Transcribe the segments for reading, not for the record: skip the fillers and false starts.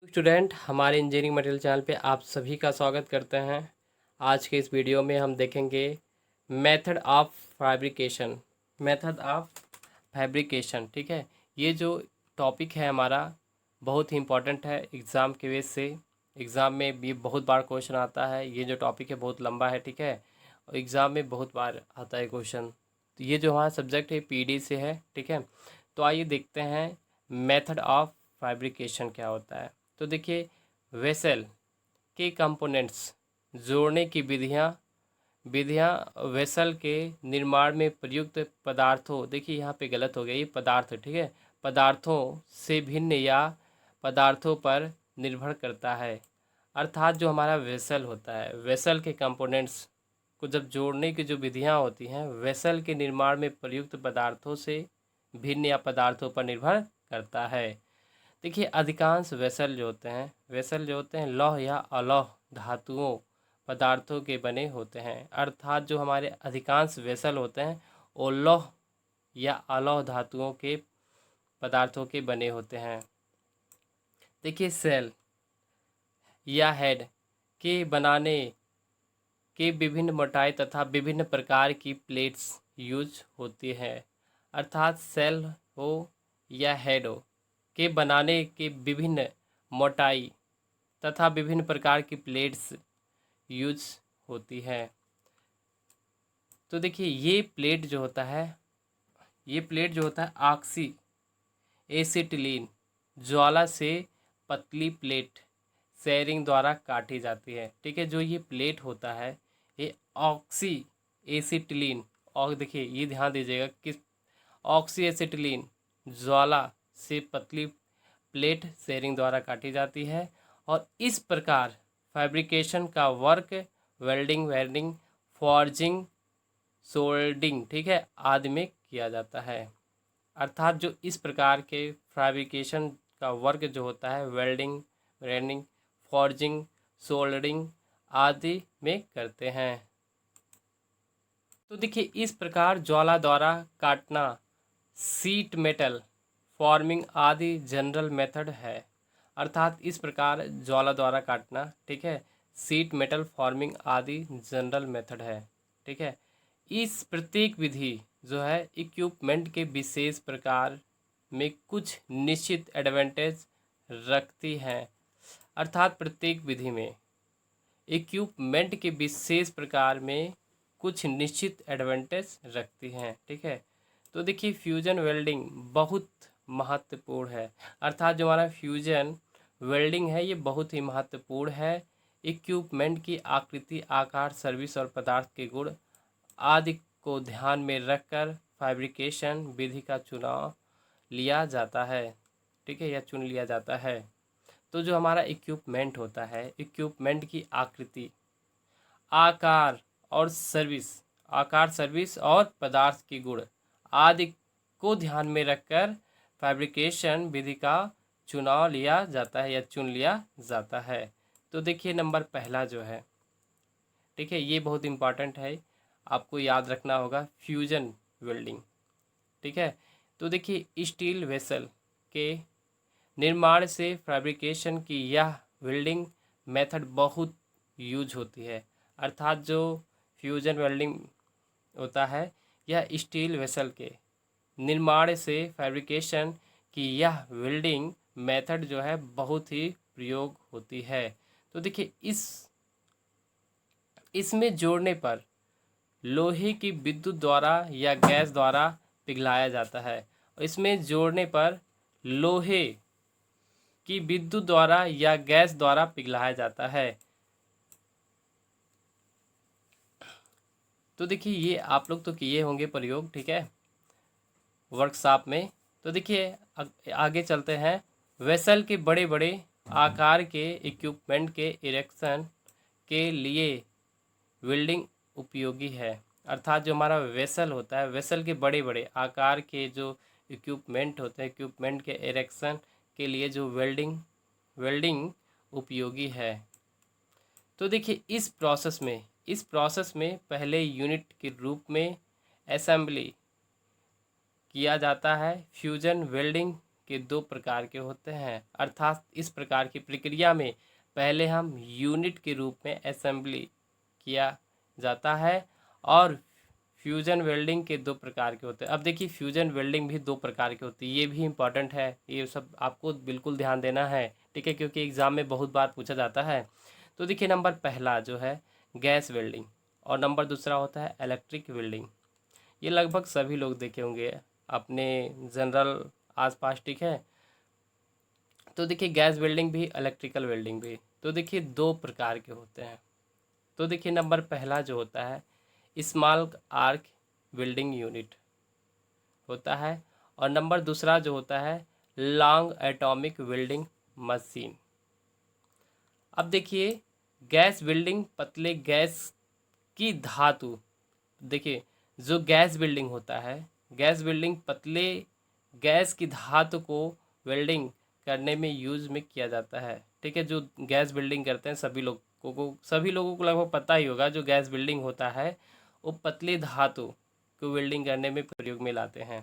Student हमारे engineering material channel पे आप सभी का स्वागत करते हैं। आज के इस वीडियो में हम देखेंगे मेथड ऑफ फैब्रिकेशन। ठीक है। ये जो टॉपिक है हमारा बहुत ही इम्पोर्टेंट है एग्ज़ाम के बेस से। एग्ज़ाम में भी बहुत बार क्वेश्चन आता है। ये जो टॉपिक है बहुत लंबा है, ठीक है, और एग्ज़ाम में बहुत बार आता है क्वेश्चन। तो ये जो हमारा सब्जेक्ट है पीडी से है, ठीक है। तो आइए देखते हैं मेथड ऑफ फैब्रिकेशन क्या होता है। तो देखिए, वेसल के कंपोनेंट्स जोड़ने की विधियाँ विधियाँ वेसल के निर्माण में प्रयुक्त पदार्थों, देखिए यहाँ पे गलत हो गया, ये पदार्थ, ठीक है, पदार्थों से भिन्न या पदार्थों पर निर्भर करता है। अर्थात जो हमारा वेसल होता है, वेसल के कंपोनेंट्स को जब जोड़ने की जो विधियाँ होती हैं वेसल के निर्माण में प्रयुक्त पदार्थों से भिन्न या पदार्थों पर निर्भर करता है। देखिए, अधिकांश वेसल जो होते हैं लौह या अलौह धातुओं पदार्थों के बने होते हैं। अर्थात जो हमारे अधिकांश वेसल होते हैं वो लौह या अलौह धातुओं के पदार्थों के बने होते हैं। देखिए, सेल या हेड के बनाने के विभिन्न मोटाई तथा विभिन्न प्रकार की प्लेट्स यूज होती हैं। अर्थात सेल हो या हेड हो के बनाने के विभिन्न मोटाई तथा विभिन्न प्रकार की प्लेट्स यूज होती है। तो देखिए, ये प्लेट जो होता है ऑक्सी एसिटिलीन ज्वाला से पतली प्लेट शेयरिंग द्वारा काटी जाती है, ठीक है। जो ये प्लेट होता है ये ऑक्सी एसिटिलीन, और देखिए ये ध्यान दीजिएगा कि ऑक्सी एसिटिलीन ज्वाला से पतली प्लेट शेयरिंग द्वारा काटी जाती है। और इस प्रकार फैब्रिकेशन का वर्क वेल्डिंग फॉर्जिंग सोल्डिंग, ठीक है, आदि में किया जाता है। अर्थात जो इस प्रकार के फैब्रिकेशन का वर्क जो होता है वेल्डिंग फॉर्जिंग सोल्डरिंग आदि में करते हैं। तो देखिए, इस प्रकार ज्वाला द्वारा काटना, सीट मेटल फॉर्मिंग आदि जनरल मेथड है। अर्थात इस प्रकार ज्वाला द्वारा काटना, ठीक है, सीट मेटल फॉर्मिंग आदि जनरल मेथड है, ठीक है। इस प्रत्येक विधि जो है इक्विपमेंट के विशेष प्रकार में कुछ निश्चित एडवांटेज रखती है। अर्थात प्रत्येक विधि में इक्विपमेंट के विशेष प्रकार में कुछ निश्चित एडवांटेज रखती हैं, ठीक है। तो देखिए, फ्यूजन वेल्डिंग बहुत महत्वपूर्ण है। अर्थात जो हमारा फ्यूजन वेल्डिंग है ये बहुत ही महत्वपूर्ण है। इक्विपमेंट की आकृति, आकार, सर्विस और पदार्थ के गुण आदि को ध्यान में रखकर फैब्रिकेशन विधि का चुनाव लिया जाता है, ठीक है, या चुन लिया जाता है। तो जो हमारा इक्विपमेंट होता है, इक्विपमेंट की आकृति, आकार और सर्विस और पदार्थ के गुण आदि को ध्यान में रखकर फैब्रिकेशन विधि का चुनाव लिया जाता है या चुन लिया जाता है। तो देखिए, नंबर पहला जो है, ठीक है, ये बहुत इम्पॉर्टेंट है, आपको याद रखना होगा, फ्यूजन वेल्डिंग, ठीक है। तो देखिए, स्टील वेसल के निर्माण से फैब्रिकेशन की यह वेल्डिंग मेथड बहुत यूज होती है। अर्थात जो फ्यूजन वेल्डिंग होता है यह स्टील वेसल के निर्माण से फैब्रिकेशन की यह वेल्डिंग मेथड जो है बहुत ही प्रयोग होती है। तो देखिए, इसमें जोड़ने पर लोहे की विद्युत द्वारा या गैस द्वारा पिघलाया जाता है। और इसमें जोड़ने पर लोहे की विद्युत द्वारा या गैस द्वारा पिघलाया जाता है। तो देखिए, ये आप लोग तो किए होंगे प्रयोग, ठीक है, वर्कशॉप में। तो देखिए, आगे चलते हैं। वेसल के बड़े बड़े आकार के इक्विपमेंट के इरेक्शन के लिए वेल्डिंग उपयोगी है। अर्थात जो हमारा वेसल होता है, वेसल के बड़े बड़े आकार के जो इक्विपमेंट होते हैं, इक्विपमेंट के इरेक्शन के लिए जो वेल्डिंग उपयोगी है। तो देखिए, इस प्रोसेस में पहले यूनिट के रूप में असेंबली किया जाता है। फ्यूजन वेल्डिंग के दो प्रकार के होते हैं, अर्थात इस प्रकार की प्रक्रिया में पहले हम यूनिट के रूप में असेंबली किया जाता है और फ्यूजन वेल्डिंग के दो प्रकार के होते हैं। अब देखिए फ्यूजन वेल्डिंग भी दो प्रकार की होती है, ये भी इम्पॉर्टेंट है, ये सब आपको बिल्कुल ध्यान देना है, ठीक है, क्योंकि एग्ज़ाम में बहुत बार पूछा जाता है। तो देखिए नंबर पहला जो है गैस वेल्डिंग और नंबर दूसरा होता है इलेक्ट्रिक वेल्डिंग। ये लगभग सभी लोग देखे होंगे अपने जनरल आसपास, ठीक है। तो देखिए गैस वेल्डिंग भी इलेक्ट्रिकल वेल्डिंग भी, तो देखिए दो प्रकार के होते हैं। तो देखिए नंबर पहला जो होता है स्मॉल आर्क वेल्डिंग यूनिट होता है और नंबर दूसरा जो होता है लॉन्ग एटॉमिक वेल्डिंग मशीन। अब देखिए गैस वेल्डिंग पतले गैस की धातु, देखिए जो गैस वेल्डिंग होता है, गैस वेल्डिंग पतले गैस की धातु को वेल्डिंग करने में यूज में किया जाता है, ठीक है। जो गैस वेल्डिंग करते हैं सभी लोगों को लगभग पता ही होगा, जो गैस वेल्डिंग होता है वो पतली धातु को वेल्डिंग करने में प्रयोग में लाते हैं,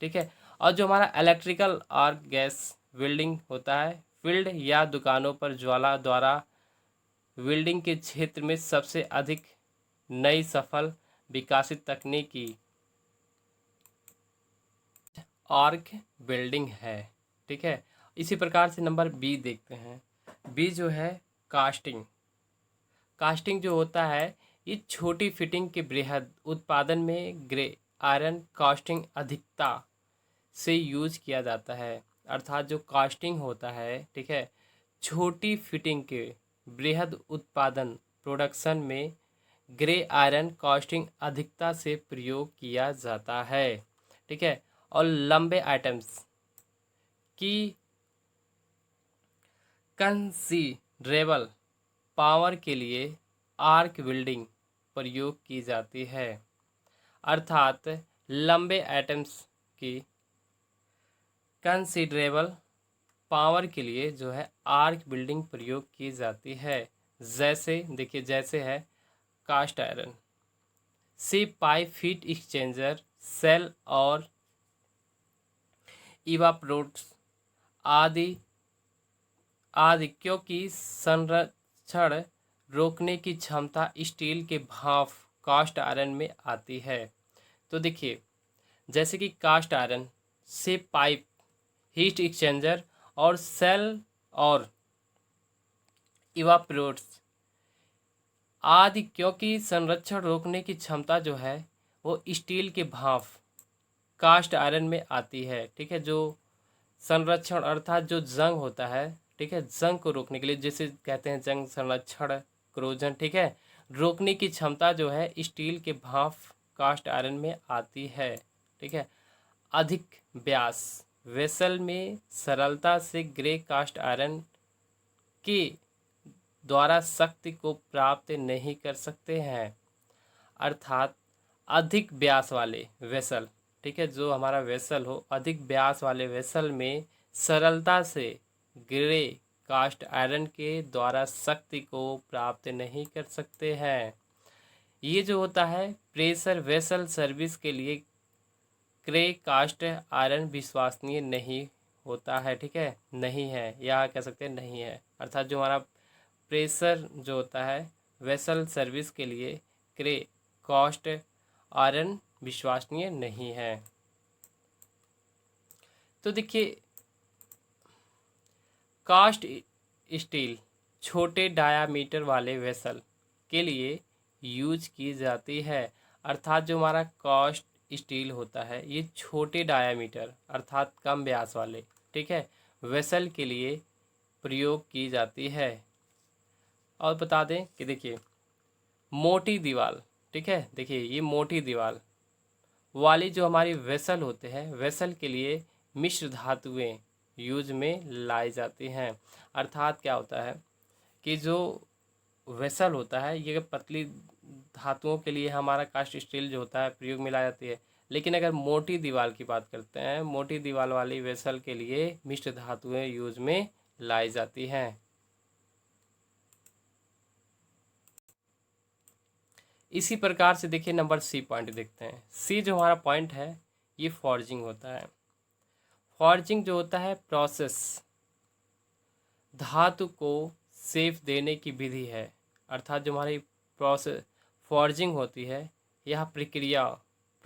ठीक है। और जो हमारा इलेक्ट्रिकल आर्क गैस वेल्डिंग होता है फील्ड या दुकानों पर ज्वाला द्वारा वेल्डिंग के क्षेत्र में सबसे अधिक नई सफल विकासित तकनीकी आर्क वेल्डिंग है, ठीक है। इसी प्रकार से नंबर बी देखते हैं। बी जो है कास्टिंग। कास्टिंग जो होता है ये छोटी फिटिंग के बृहद उत्पादन में ग्रे आयरन कास्टिंग अधिकता से यूज किया जाता है, अर्थात जो कास्टिंग होता है, ठीक है, छोटी फिटिंग के बृहद उत्पादन प्रोडक्शन में ग्रे आयरन कास्टिंग अधिकता से प्रयोग किया जाता है, ठीक है। और लंबे आइटम्स की कंसीडरेबल पावर के लिए आर्क वेल्डिंग प्रयोग की जाती है, अर्थात लंबे आइटम्स की कंसीडरेबल पावर के लिए जो है आर्क वेल्डिंग प्रयोग की जाती है। जैसे देखिए जैसे है कास्ट आयरन से पाइप हीट एक्सचेंजर सेल और इवापोरेट्स आदि आदि, क्योंकि संरक्षण रोकने की क्षमता स्टील के भाप कास्ट आयरन में आती है। तो देखिए जैसे कि कास्ट आयरन से पाइप हीट एक्सचेंजर और सेल और इवापोरेट्स आदि, क्योंकि संरक्षण रोकने की क्षमता जो है वो स्टील के भाप कास्ट आयरन में आती है, ठीक है। जो संरक्षण अर्थात जो जंग होता है, ठीक है, जंग को रोकने के लिए जैसे कहते हैं जंग संरक्षण क्रोजन, ठीक है, रोकने की क्षमता जो है स्टील के भाप कास्ट आयरन में आती है, ठीक है। अधिक व्यास वेसल में सरलता से ग्रे कास्ट आयरन के द्वारा शक्ति को प्राप्त नहीं कर सकते हैं, अर्थात अधिक व्यास वाले वेसल, ठीक है, जो हमारा वेसल हो अधिक व्यास वाले वेसल में सरलता से ग्रे कास्ट आयरन के द्वारा शक्ति को प्राप्त नहीं कर सकते हैं। ये जो होता है प्रेशर वेसल सर्विस के लिए ग्रे कास्ट आयरन विश्वसनीय नहीं होता है, ठीक है, नहीं है या कह सकते हैं नहीं है, अर्थात जो हमारा प्रेशर जो होता है वेसल सर्विस के लिए ग्रे कास्ट आयरन विश्वसनीय नहीं है। तो देखिए कास्ट स्टील छोटे डायामीटर वाले वेसल के लिए यूज की जाती है, अर्थात जो हमारा कास्ट स्टील होता है ये छोटे डायामीटर अर्थात कम व्यास वाले, ठीक है, वेसल के लिए प्रयोग की जाती है। और बता दें कि देखिए मोटी दीवार, ठीक है, देखिए ये मोटी दीवार वाली जो हमारी वेसल होते हैं वेसल के लिए मिश्र धातुएं यूज में लाई जाती हैं, अर्थात क्या होता है कि जो वेसल होता है ये पतली धातुओं के लिए हमारा कास्ट स्टील जो होता है प्रयोग में लाई जाती है, लेकिन अगर मोटी दीवार की बात करते हैं मोटी दीवार वाली वेसल के लिए मिश्र धातुएं यूज में लाई जाती हैं। इसी प्रकार से देखिए नंबर सी पॉइंट देखते हैं। सी जो हमारा पॉइंट है ये फॉर्जिंग होता है। फॉर्जिंग जो होता है प्रोसेस, धातु को शेप देने की विधि है। अर्थात जो हमारी प्रोसेस फॉर्जिंग होती है, यह प्रक्रिया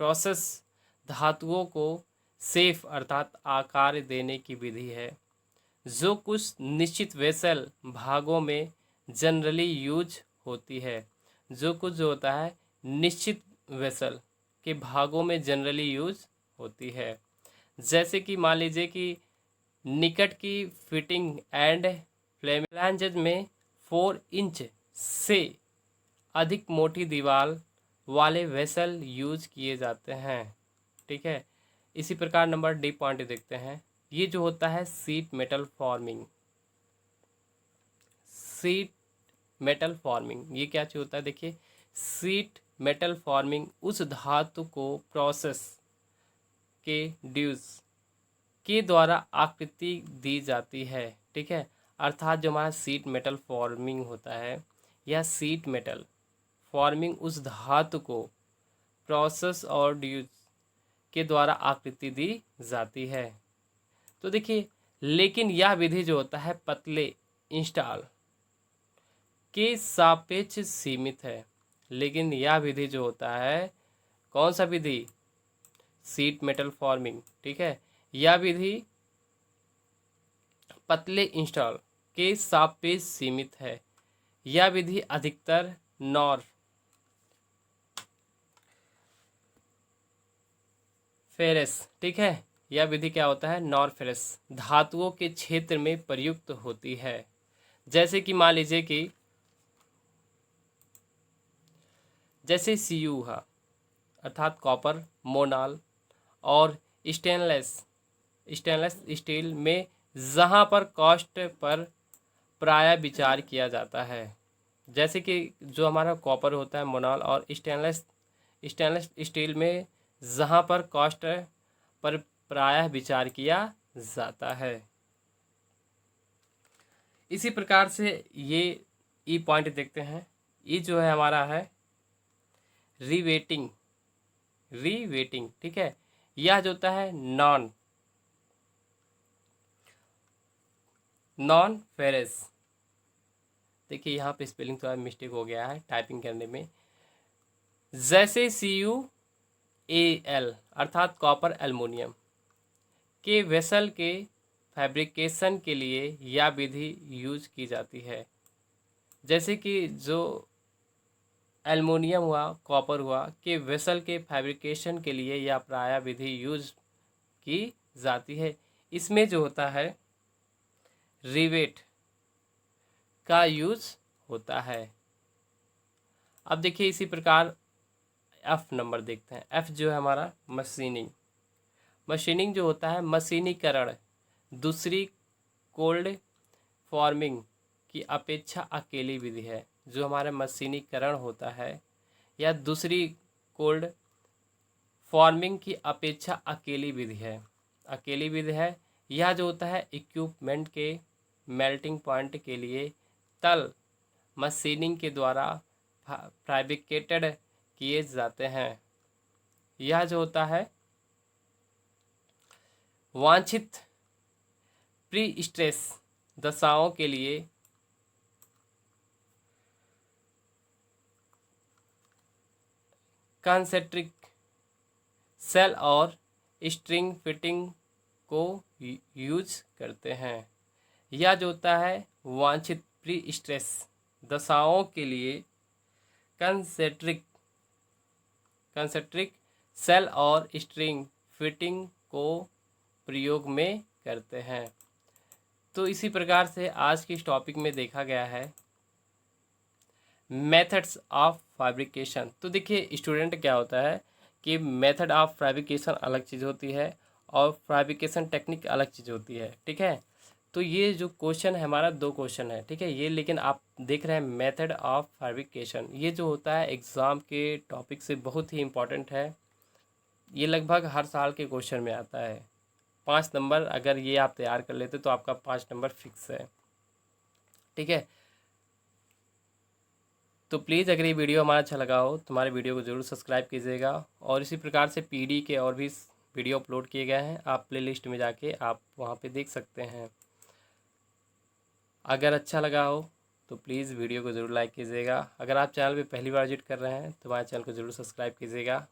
प्रोसेस धातुओं को शेप अर्थात आकार देने की विधि है, जो कुछ निश्चित वेसल भागों में जनरली यूज होती है। जो कुछ जो होता है निश्चित वेसल के भागों में जनरली यूज होती है। जैसे कि मान लीजिए कि निकट की फिटिंग एंड फ्लैंजेज में 4 इंच से अधिक मोटी दीवार वाले वेसल यूज किए जाते हैं। ठीक है, इसी प्रकार नंबर डी पॉइंट देखते हैं। ये जो होता है seat metal forming, seat metal forming ये क्या चीज़ होता है? देखिए, सीट मेटल फॉर्मिंग उस धातु को प्रोसेस के ड्यूज के द्वारा आकृति दी जाती है। ठीक है, अर्थात जो हमारा सीट मेटल फॉर्मिंग होता है, यह सीट मेटल फॉर्मिंग उस धातु को प्रोसेस और ड्यूज के द्वारा आकृति दी जाती है। तो देखिए, लेकिन यह विधि जो होता है पतले इंस्टॉल के सापेक्ष सीमित है। लेकिन यह विधि जो होता है, कौन सा विधि? Seat metal forming. ठीक है, यह विधि पतले इंस्टॉल के सापेक्ष सीमित है। यह विधि अधिकतर नॉर फेरस, ठीक है, यह विधि क्या होता है? नॉर फेरस धातुओं के क्षेत्र में प्रयुक्त होती है। जैसे कि मान लीजिए कि जैसे सीयू हुआ अर्थात कॉपर, मोनाल और स्टेनलेस स्टील में जहाँ पर कॉस्ट पर प्रायः विचार किया जाता है। जैसे कि जो हमारा कॉपर होता है, मोनाल और स्टेनलेस स्टील में जहाँ पर कॉस्ट पर प्रायः विचार किया जाता है। इसी प्रकार से ये ई पॉइंट देखते हैं। ये जो है हमारा है रिवेटिंग, ठीक है, यह जो होता है नॉन फेरस। देखिए यहाँ पे स्पेलिंग थोड़ा मिस्टेक हो गया है टाइपिंग करने में। जैसे CuAl अर्थात कॉपर एल्युमिनियम के वेसल के फैब्रिकेशन के लिए यह विधि यूज की जाती है। जैसे कि जो एल्युमिनियम हुआ, कॉपर हुआ के वेसल के फैब्रिकेशन के लिए यह प्रायः विधि यूज की जाती है। इसमें जो होता है रिवेट का यूज होता है। अब देखिए इसी प्रकार एफ नंबर देखते हैं। एफ जो है हमारा मशीनिंग जो होता है मशीनीकरण दूसरी कोल्ड फॉर्मिंग की अपेक्षा अकेली विधि है। जो हमारा मशीनीकरण होता है या दूसरी कोल्ड फॉर्मिंग की अपेक्षा अकेली विधि है। यह जो होता है इक्विपमेंट के मेल्टिंग पॉइंट के लिए तल मशीनिंग के द्वारा फैब्रिकेटेड किए जाते हैं। यह जो होता है वांछित प्री स्ट्रेस दशाओं के लिए कंसेंट्रिक सेल और स्ट्रिंग फिटिंग को यूज करते हैं। यह जो होता है वांछित प्री स्ट्रेस दशाओं के लिए कंसेंट्रिक सेल और स्ट्रिंग फिटिंग को प्रयोग में करते हैं। तो इसी प्रकार से आज की इस टॉपिक में देखा गया है मेथड्स ऑफ फैब्रिकेशन। तो देखिए स्टूडेंट, क्या होता है कि मेथड ऑफ फैब्रिकेशन अलग चीज़ होती है और फैब्रिकेशन टेक्निक अलग चीज़ होती है। ठीक है, तो ये जो क्वेश्चन है हमारा 2 क्वेश्चन है। ठीक है, ये लेकिन आप देख रहे हैं मेथड ऑफ फैब्रिकेशन, ये जो होता है एग्ज़ाम के टॉपिक से बहुत ही इम्पोर्टेंट है। ये लगभग हर साल के क्वेश्चन में आता है। 5 नंबर अगर ये आप तैयार कर लेते तो आपका 5 नंबर फिक्स है। ठीक है, तो प्लीज़ अगर ये वीडियो हमारा अच्छा लगा हो तो हमारे वीडियो को ज़रूर सब्सक्राइब कीजिएगा और इसी प्रकार से PD के और भी वीडियो अपलोड किए गए हैं, आप प्लेलिस्ट में जाके आप वहाँ पे देख सकते हैं। अगर अच्छा लगा हो तो प्लीज़ वीडियो को ज़रूर लाइक कीजिएगा। अगर आप चैनल पे पहली बार विजिट कर रहे हैं तो हमारे चैनल को ज़रूर सब्सक्राइब कीजिएगा।